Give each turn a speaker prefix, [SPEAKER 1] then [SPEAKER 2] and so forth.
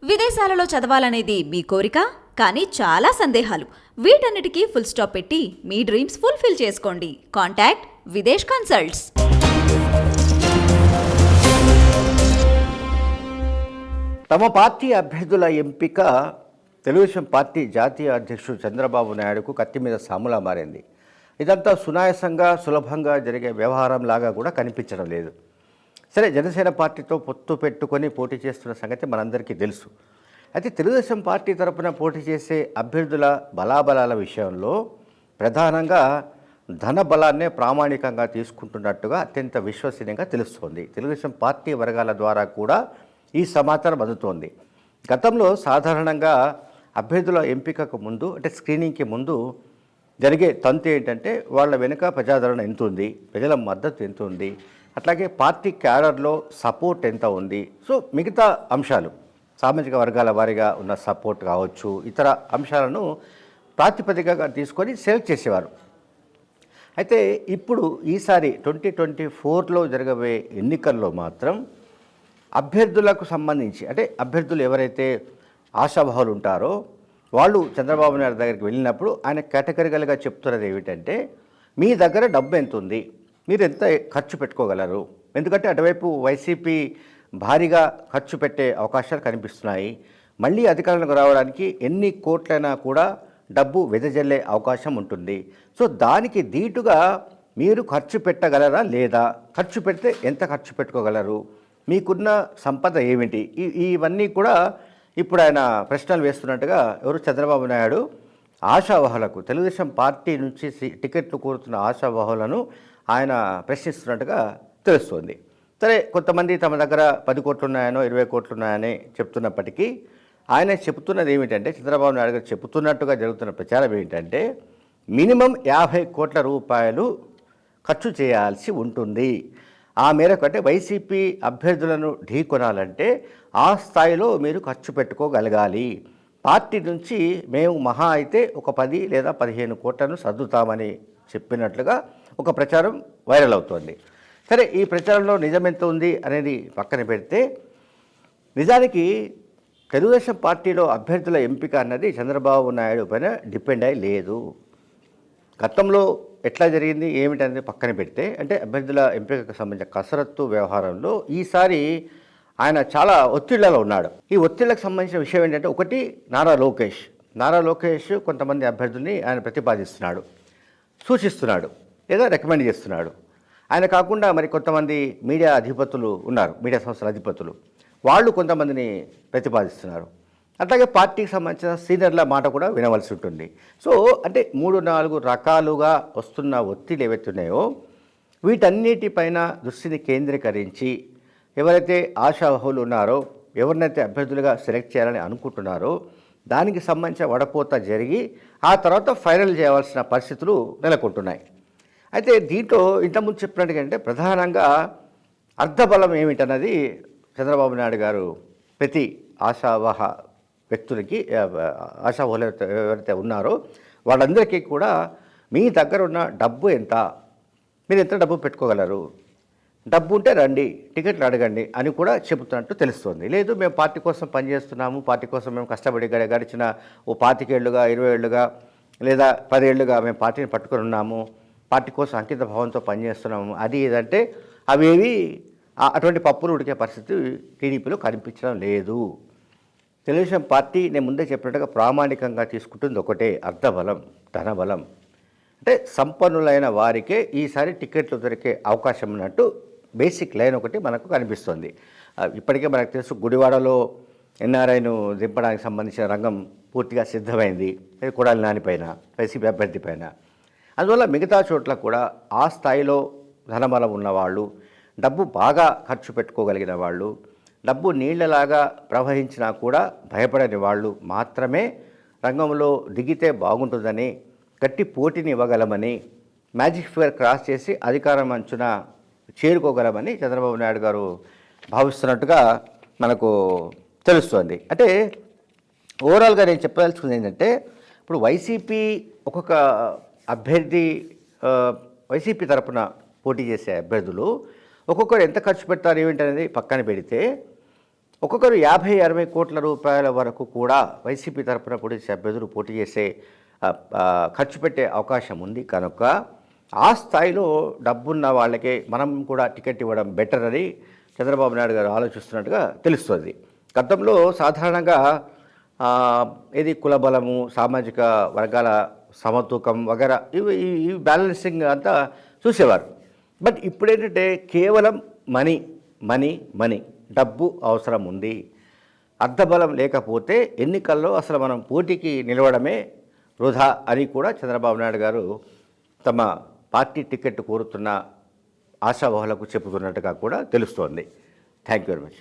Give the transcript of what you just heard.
[SPEAKER 1] విదేశాలలో చదవాలనేది మీ కోరిక, కానీ చాలా సందేహాలు. వీటన్నిటికీ ఫుల్ స్టాప్ పెట్టి మీ డ్రీమ్స్ ఫుల్ఫిల్ చేసుకోండి. Contact Videsh consults.
[SPEAKER 2] తమ పార్టీ అభ్యర్థుల ఎంపిక తెలుగుదేశం పార్టీ జాతీయ అధ్యక్షుడు చంద్రబాబు నాయుడుకు కత్తి మీద సాములా మారింది. ఇదంతా సునాయాసంగా సులభంగా జరిగే వ్యవహారంలాగా కూడా కనిపించడం లేదు. సరే, జనసేన పార్టీతో పొత్తు పెట్టుకొని పోటీ చేస్తున్న సంగతి మనందరికీ తెలుసు. అయితే తెలుగుదేశం పార్టీ తరపున పోటీ చేసే అభ్యర్థుల బలాబలాల విషయంలో ప్రధానంగా ధన బలాన్నే ప్రామాణికంగా తీసుకుంటున్నట్టుగా అత్యంత విశ్వసనీయంగా తెలుస్తోంది. తెలుగుదేశం పార్టీ వర్గాల ద్వారా కూడా ఈ సమాచారం అందుతోంది. గతంలో సాధారణంగా అభ్యర్థుల ఎంపికకు ముందు, అంటే స్క్రీనింగ్కి ముందు జరిగే తంతు ఏంటంటే వాళ్ళ వెనుక ప్రజాదరణ ఎంత ఉంది, ప్రజల మద్దతు ఎంత ఉంది, అట్లాగే పార్టీ క్యాడర్లో సపోర్ట్ ఎంత ఉంది, సో మిగతా అంశాలు సామాజిక వర్గాల వారీగా ఉన్న సపోర్ట్ కావచ్చు, ఇతర అంశాలను ప్రాతిపదికగా తీసుకొని సెలెక్ట్ చేసేవారు. అయితే ఇప్పుడు ఈసారి 2024లో జరగబోయే ఎన్నికల్లో మాత్రం అభ్యర్థులకు సంబంధించి, అంటే అభ్యర్థులు ఎవరైతే ఆశాభావులు ఉంటారో వాళ్ళు చంద్రబాబు నాయుడు దగ్గరికి వెళ్ళినప్పుడు ఆయన కేటగిరికల్గా చెప్తున్నది ఏమిటంటే, మీ దగ్గర డబ్బు ఎంత ఉంది, మీరు ఎంత ఖర్చు పెట్టుకోగలరు. ఎందుకంటే అటువైపు వైసీపీ భారీగా ఖర్చు పెట్టే అవకాశాలు కనిపిస్తున్నాయి. మళ్ళీ అధికారంలోకి రావడానికి ఎన్ని కోట్లైనా కూడా డబ్బు వెదజల్లే అవకాశం ఉంటుంది. సో దానికి దీటుగా మీరు ఖర్చు పెట్టగలరా లేదా, ఖర్చు పెడితే ఎంత ఖర్చు పెట్టుకోగలరు, మీకున్న సంపద ఏమిటి, ఇవన్నీ కూడా ఇప్పుడు ఆయన ప్రశ్నలు వేస్తున్నట్టుగా ఎవరు చంద్రబాబు నాయుడు ఆశావహులకు, తెలుగుదేశం పార్టీ నుంచి టికెట్లు కోరుతున్న ఆశావహులను ఆయన ప్రశ్నిస్తున్నట్టుగా తెలుస్తోంది. సరే, కొంతమంది తమ దగ్గర 10 కోట్లు ఉన్నాయనో 20 కోట్లు ఉన్నాయని చెప్తున్నప్పటికీ ఆయన చెబుతున్నది ఏమిటంటే, చంద్రబాబు నాయుడు గారు చెబుతున్నట్టుగా జరుగుతున్న ప్రచారం ఏంటంటే, మినిమం 50 కోట్ల రూపాయలు ఖర్చు చేయాల్సి ఉంటుంది. ఆ మేరకు, అంటే వైసీపీ అభ్యర్థులను ఢీకొనాలంటే ఆ స్థాయిలో మీరు ఖర్చు పెట్టుకోగలగాలి. పార్టీ నుంచి మేము మహా అయితే ఒక 10 లేదా 15 కోట్లను సర్దుతామని చెప్పినట్లుగా ఒక ప్రచారం వైరల్ అవుతోంది. సరే, ఈ ప్రచారంలో నిజమెంత ఉంది అనేది పక్కన పెడితే, నిజానికి తెలుగుదేశం పార్టీలో అభ్యర్థుల ఎంపిక అన్నది చంద్రబాబు నాయుడు పైన డిపెండ్ అయి లేదు. గతంలో ఎట్లా జరిగింది ఏమిటనేది పక్కన పెడితే, అంటే అభ్యర్థుల ఎంపికకు సంబంధించిన కసరత్తు వ్యవహారంలో ఈసారి ఆయన చాలా ఒత్తిళ్లలో ఉన్నాడు. ఈ ఒత్తిళ్లకు సంబంధించిన విషయం ఏంటంటే, ఒకటి నారా లోకేష్ కొంతమంది అభ్యర్థుల్ని ఆయన ప్రతిపాదిస్తున్నాడు, సూచిస్తున్నాడు లేదా రికమెండ్ చేస్తున్నాడు. ఆయన కాకుండా మరి కొంతమంది మీడియా అధిపతులు ఉన్నారు, మీడియా సంస్థల అధిపతులు, వాళ్ళు కొంతమందిని ప్రతిపాదిస్తున్నారు. అట్లాగే పార్టీకి సంబంధించిన సీనియర్ల మాట కూడా వినవలసి ఉంటుంది. సో అంటే 3-4 రకాలుగా వస్తున్న ఒత్తిడి ఏవైతే ఉన్నాయో వీటన్నిటిపైన దృష్టిని కేంద్రీకరించి ఎవరైతే ఆశావహులు ఉన్నారో, ఎవరినైతే అభ్యర్థులుగా సెలెక్ట్ చేయాలని అనుకుంటున్నారో దానికి సంబంధించిన వడపోత జరిగి ఆ తర్వాత ఫైనల్ చేయవలసిన పరిస్థితులు నెలకొంటున్నాయి. అయితే దీంట్లో ఇంతకుముందు చెప్పినట్టుగా అంటే ప్రధానంగా అర్ధబలం ఏమిటన్నది చంద్రబాబు నాయుడు గారు ప్రతి ఆశావహ వ్యక్తులకి, ఆశావహులు ఎవరైతే ఉన్నారో వాళ్ళందరికీ కూడా మీ దగ్గర ఉన్న డబ్బు ఎంత, మీరు ఎంత డబ్బు పెట్టుకోగలరు, డబ్బు ఉంటే రండి, టికెట్లు అడగండి అని కూడా చెబుతున్నట్టు తెలుస్తుంది. లేదు, మేము పార్టీ కోసం పనిచేస్తున్నాము, పార్టీ కోసం మేము కష్టపడి గడిచిన ఓ 25 ఏళ్ళుగా 20 ఏళ్ళుగా లేదా 10 ఏళ్ళుగా మేము పార్టీని పట్టుకొని ఉన్నాము, పార్టీ కోసం అంకిత భావంతో పనిచేస్తున్నాము, అది ఏదంటే అవేవి అటువంటి పప్పులు ఉడికే పరిస్థితి టీడీపీలో కనిపించడం లేదు. తెలుగుదేశం పార్టీ నేను ముందే చెప్పినట్టుగా ప్రామాణికంగా తీసుకుంటుంది ఒకటే, అర్ధబలం, ధనబలం. అంటే సంపన్నులైన వారికే ఈసారి టికెట్లు దొరికే అవకాశం ఉన్నట్టు బేసిక్ లైన్ ఒకటి మనకు కనిపిస్తుంది. ఇప్పటికే మనకు తెలుసు, గుడివాడలో ఎన్ఆర్ఐను దింపడానికి సంబంధించిన రంగం పూర్తిగా సిద్ధమైంది, కొడాలి నాని పైన, వైసీపీ అభ్యర్థి పైన. అందువల్ల మిగతా చోట్ల కూడా ఆ స్థాయిలో ధనబలం ఉన్నవాళ్ళు, డబ్బు బాగా ఖర్చు పెట్టుకోగలిగిన వాళ్ళు, డబ్బు నీళ్లలాగా ప్రవహించినా కూడా భయపడని వాళ్ళు మాత్రమే రంగంలో దిగితే బాగుంటుందని, గట్టి పోటీని ఇవ్వగలమని, మ్యాజిక్ ఫిగర్ క్రాస్ చేసి అధికారం అంచున చేరుకోగలమని చంద్రబాబు నాయుడు గారు భావిస్తున్నట్టుగా మనకు తెలుస్తోంది. అంటే ఓవరాల్గా నేను చెప్పదలుచుకుంది ఏంటంటే, ఇప్పుడు వైసీపీ ఒక్కొక్క అభ్యర్థి, వైసీపీ తరపున పోటీ చేసే అభ్యర్థులు ఒక్కొక్కరు ఎంత ఖర్చు పెడతారు ఏమిటనేది పక్కన పెడితే, ఒక్కొక్కరు 50-60 కోట్ల రూపాయల వరకు కూడా వైసీపీ తరపున పోటీ చేసే అభ్యర్థులు పోటీ చేసే ఖర్చు పెట్టే అవకాశం ఉంది కనుక ఆ స్థాయిలో డబ్బున్న వాళ్ళకే మనం కూడా టికెట్ ఇవ్వడం బెటర్ అని చంద్రబాబు నాయుడు గారు ఆలోచిస్తున్నట్టుగా తెలుస్తుంది. గతంలో సాధారణంగా ఇది కులబలము, సామాజిక వర్గాల సమతూకం వగైరా ఇవి బ్యాలెన్సింగ్ అంతా చూసేవారు. బట్ ఇప్పుడేంటంటే కేవలం మనీ మనీ మనీ డబ్బు అవసరం ఉంది. అర్థబలం లేకపోతే ఎన్నికల్లో అసలు మనం పోటీకి నిలవడమే వృధా అని కూడా చంద్రబాబు నాయుడు గారు తమ పార్టీ టికెట్ కోరుతున్న ఆశావహులకు చెబుతున్నట్టుగా కూడా తెలుస్తోంది. Thank you very much.